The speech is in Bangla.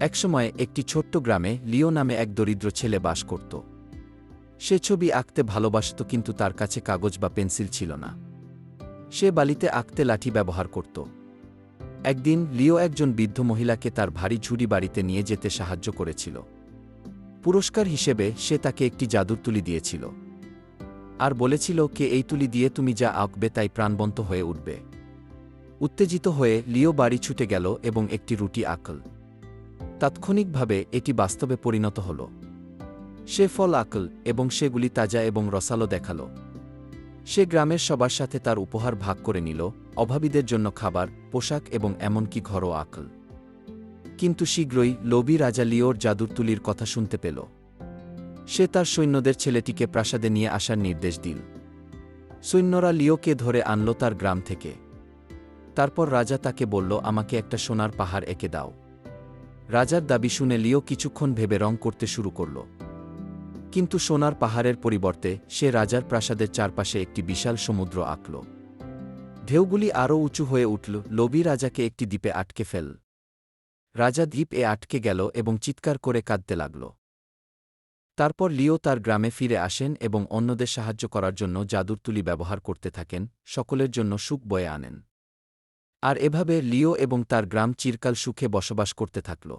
একসময় একটি ছোট্ট গ্রামে লিও নামে এক দরিদ্র ছেলে বাস করত। সে ছবি আঁকতে ভালোবাসত, কিন্তু তার কাছে কাগজ বা পেন্সিল ছিল না। সে বালিতে আঁকতে লাঠি ব্যবহার করত। একদিন লিও একজন বৃদ্ধ মহিলাকে তার ভারী ঝুড়ি বাড়িতে নিয়ে যেতে সাহায্য করেছিল। পুরস্কার হিসেবে সে তাকে একটি জাদুর তুলি দিয়েছিল আর বলেছিল, কে এই তুলি দিয়ে তুমি যা আঁকবে তাই প্রাণবন্ত হয়ে উঠবে। উত্তেজিত হয়ে লিও বাড়ি ছুটে গেল এবং একটি রুটি আঁকল। তাৎক্ষণিকভাবে এটি বাস্তবে পরিণত হল। সে ফল আঁকল এবং সেগুলি তাজা এবং রসালো দেখাল। সে গ্রামের সবার সাথে তার উপহার ভাগ করে নিল, অভাবীদের জন্য খাবার, পোশাক এবং এমনকি ঘরও আঁকল। কিন্তু শীঘ্রই লোভী রাজা লিওর জাদুর তুলির কথা শুনতে পেল। সে তার সৈন্যদের ছেলেটিকে প্রাসাদে নিয়ে আসার নির্দেশ দিল। সৈন্যরা লিওকে ধরে আনল তার গ্রাম থেকে। তারপর রাজা তাকে বলল, আমাকে একটা সোনার পাহাড় এঁকে দাও। রাজার দাবি শুনে লিও কিছুক্ষণ ভেবে রং করতে শুরু করল। কিন্তু সোনার পাহাড়ের পরিবর্তে সে রাজার প্রাসাদের চারপাশে একটি বিশাল সমুদ্র আঁকল। ঢেউগুলি আরও উঁচু হয়ে উঠল। লোভী রাজাকে একটি দ্বীপে আটকে ফেল। রাজা দ্বীপে আটকে গেল এবং চিৎকার করে কাঁদতে লাগল। তারপর লিও তার গ্রামে ফিরে আসেন এবং অন্যদের সাহায্য করার জন্য জাদুর তুলি ব্যবহার করতে থাকেন, সকলের জন্য সুখ বয়ে আনেন। আর এভাবে লিও এবং তার গ্রাম চিরকাল সুখে বসবাস করতে থাকল।